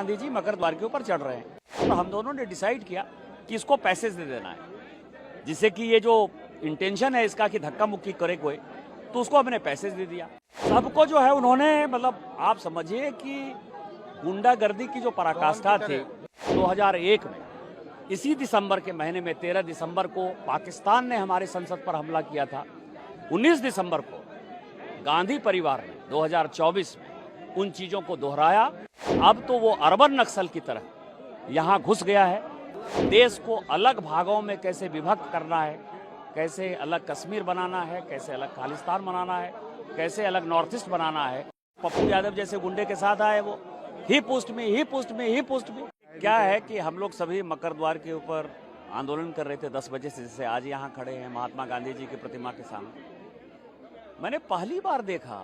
गांधी जी मकर द्वार के ऊपर चढ़ रहे हैं और हम दोनों ने डिसाइड किया कि इसको पैसेज दे देना है, जिससे कि ये जो इंटेंशन है इसका कि धक्का मुक्की करे कोई, तो उसको हमने पैसेज दे दिया। सबको जो है उन्होंने मतलब आप समझिए कि गुंडागर्दी की जो पराकाष्ठा थी 2001 में, इसी दिसंबर के महीने में 13 दिसंबर को पाकिस्तान ने हमारे संसद पर हमला किया था। 19 दिसंबर को गांधी परिवार ने 2024 में उन चीजों को दोहराया। अब तो वो अर्बन नक्सल की तरह यहाँ घुस गया है। देश को अलग भागों में कैसे विभक्त करना है, कैसे अलग कश्मीर बनाना है, कैसे अलग खालिस्तान बनाना है, कैसे अलग नॉर्थ ईस्ट बनाना है। पप्पू यादव जैसे गुंडे के साथ आए वो ही पोस्ट में। क्या है कि हम लोग सभी मकर द्वार के ऊपर आंदोलन कर रहे थे 10 बजे से, जैसे आज यहाँ खड़े हैं महात्मा गांधी जी की प्रतिमा के सामने। मैंने पहली बार देखा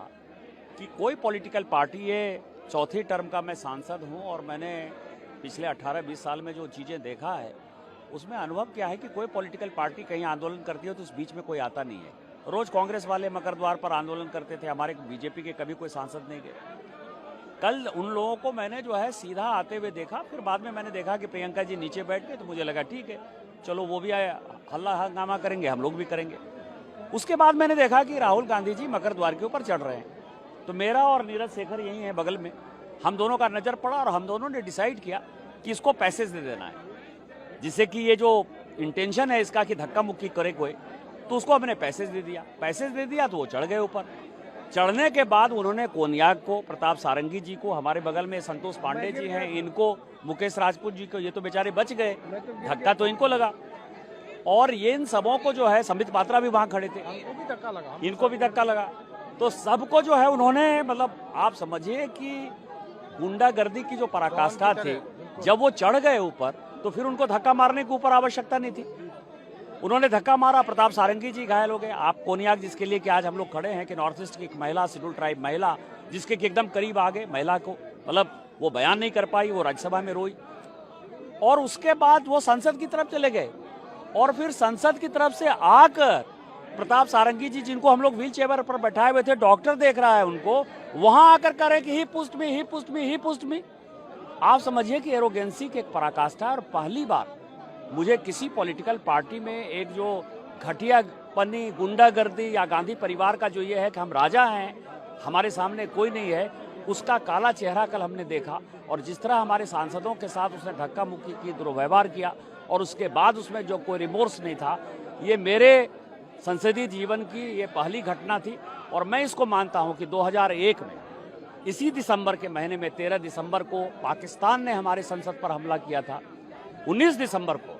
कि कोई पॉलिटिकल पार्टी, ये चौथी टर्म का मैं सांसद हूँ और मैंने पिछले 18-20 साल में जो चीज़ें देखा है उसमें अनुभव क्या है कि कोई पॉलिटिकल पार्टी कहीं आंदोलन करती है तो उस बीच में कोई आता नहीं है। रोज कांग्रेस वाले मकर द्वार पर आंदोलन करते थे, हमारे बीजेपी के कभी कोई सांसद नहीं गए। कल उन लोगों को मैंने जो है सीधा आते हुए देखा, फिर बाद में मैंने देखा कि प्रियंका जी नीचे बैठ गए, तो मुझे लगा ठीक है चलो वो भी आए, हल्ला हंगामा करेंगे, हम लोग भी करेंगे। उसके बाद मैंने देखा कि राहुल गांधी जी मकर द्वार के ऊपर चढ़ रहे हैं, तो मेरा और नीरज शेखर यही है बगल में, हम दोनों का नजर पड़ा और हम दोनों ने डिसाइड किया कि इसको पैसेज दे देना है, जिससे कि ये जो इंटेंशन है इसका कि धक्का मुक्की करे कोई, तो उसको हमने पैसेज दे दिया तो वो चढ़ गए ऊपर। चढ़ने के बाद उन्होंने कोनियाक को, प्रताप सारंगी जी को, हमारे बगल में संतोष पांडे जी हैं, इनको, मुकेश राजपूत जी को, ये तो बेचारे बच गए, धक्का तो इनको लगा। और ये इन सबों को जो है, संबित पात्रा भी वहां खड़े थे, इनको भी धक्का लगा। तो सबको जो है उन्होंने मतलब आप समझिए कि गुंडागर्दी की जो पराकाष्ठा थी, जब वो चढ़ गए ऊपर तो फिर उनको धक्का मारने की ऊपर आवश्यकता नहीं थी। उन्होंने धक्का मारा, प्रताप सारंगी जी घायल हो गए। आप कोनियाक, जिसके लिए कि आज हम लोग खड़े हैं कि नॉर्थ ईस्ट की एक महिला, शेड्यूल ट्राइब महिला, जिसके कि एकदम करीब आ गए, महिला को मतलब वो बयान नहीं कर पाई, वो राज्यसभा में रोई, और उसके बाद वो संसद की तरफ चले गए। और फिर संसद की तरफ से आकर प्रताप सारंगी जी, जिनको हम लोग व्हील चेयर पर बैठाए हुए थे, डॉक्टर देख रहा है उनको, वहां आकर कह रहे कि ही पुस्ट मी। आप समझिए कि एरोगेंसी की एक पराकाष्ठा। और पहली बार मुझे किसी पॉलिटिकल पार्टी में एक जो घटियापनी, गुंडागर्दी या गांधी परिवार का जो ये है कि हम राजा हैं, हमारे सामने कोई नहीं है, उसका काला चेहरा कल हमने देखा। और जिस तरह हमारे सांसदों के साथ उसने धक्का मुक्की की, दुर्व्यवहार किया, और उसके बाद उसमें जो कोई रिमोर्स नहीं था, ये मेरे संसदीय जीवन की ये पहली घटना थी। और मैं इसको मानता हूं कि 2001 में इसी दिसंबर के महीने में 13 दिसंबर को पाकिस्तान ने हमारे संसद पर हमला किया था। 19 दिसंबर को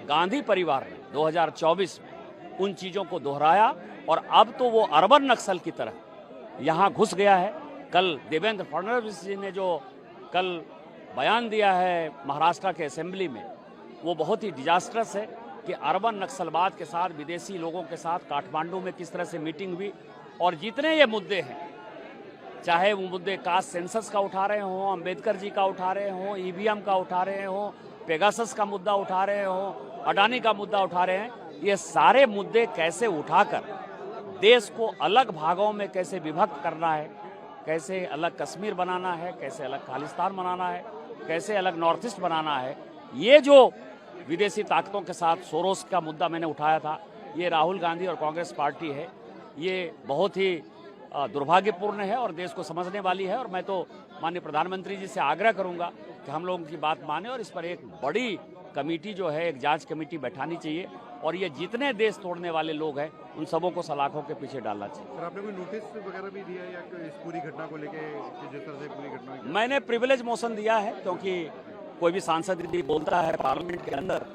गांधी परिवार ने 2024 में उन चीजों को दोहराया और अब तो वो अर्बन नक्सल की तरह यहाँ घुस गया है। कल देवेंद्र फडणवीस जी ने जो कल बयान दिया है महाराष्ट्र के असेंबली में, वो बहुत ही डिजास्टरस है कि अर्बन नक्सलवाद के साथ, विदेशी लोगों के साथ काठमांडू में किस तरह से मीटिंग हुई। और जितने ये मुद्दे हैं, चाहे वो मुद्दे कास्ट सेंसस का उठा रहे हों, अंबेडकर जी का उठा रहे हों, ईवीएम का उठा रहे हों, पेगासस का मुद्दा उठा रहे हों, अडानी का मुद्दा उठा रहे हैं, ये सारे मुद्दे कैसे उठाकर देश को अलग भागों में कैसे विभक्त करना है, कैसे अलग कश्मीर बनाना है, कैसे अलग खालिस्तान बनाना है, कैसे अलग नॉर्थ ईस्ट बनाना है, ये जो विदेशी ताकतों के साथ सोरोस का मुद्दा मैंने उठाया था, ये राहुल गांधी और कांग्रेस पार्टी है, ये बहुत ही दुर्भाग्यपूर्ण है और देश को समझने वाली है। और मैं तो माननीय प्रधानमंत्री जी से आग्रह करूंगा कि हम लोगों की बात माने और इस पर एक बड़ी कमेटी जो है, एक जांच कमेटी बैठानी चाहिए, और ये जितने देश तोड़ने वाले लोग हैं उन सबों को सलाखों के पीछे डालना चाहिए। आपने कोई नोटिस वगैरह भी दिया या इस पूरी घटना को लेके, जिस तरह से पूरी घटना? मैंने प्रिविलेज मोशन दिया है, क्योंकि कोई भी सांसद यदि बोलता है पार्लियामेंट के अंदर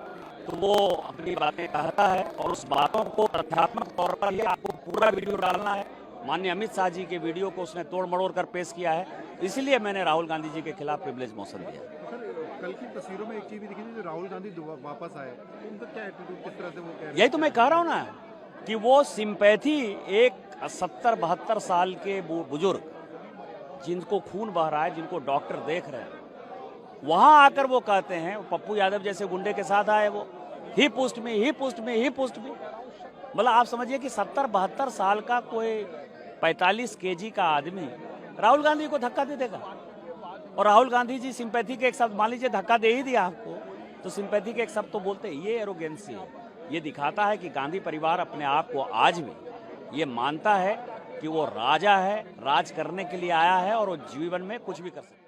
तो वो अपनी बातें कहता है और उस बातों को तथ्यात्मक तौर पर ही आपको पूरा वीडियो डालना है। माननीय अमित शाह जी के वीडियो को उसने तोड़ मड़ोड़ कर पेश किया है, इसलिए मैंने राहुल गांधी जी के खिलाफ प्रिविलेज मोशन दिया। सर, कल की तस्वीरों में एक चीज भी दिखी थी, जो राहुल गांधी वापस आए, उनका क्या एटीट्यूड, किस तरह से वो कह रहे हैं? यही तो मैं कह रहा हूँ ना कि वो सिंपैथी, एक 70-72 साल के बुजुर्ग जिनको खून बह रहा है, जिनको डॉक्टर देख रहे हैं, वहां आकर वो कहते हैं, पप्पू यादव जैसे गुंडे के साथ आए, वो ही पोस्ट में। मतलब आप समझिए कि 70-72 साल का कोई 45 केजी का आदमी राहुल गांधी को धक्का दे देगा। और राहुल गांधी जी सिंपैथी के एक शब्द, मान लीजिए धक्का दे ही दिया आपको, तो सिंपैथी के एक शब्द तो बोलते हैं। ये एरोगेंसी है, ये दिखाता है कि गांधी परिवार अपने आप को आज भी ये मानता है कि वो राजा है, राज करने के लिए आया है और वो जीवन में कुछ भी कर सकता है।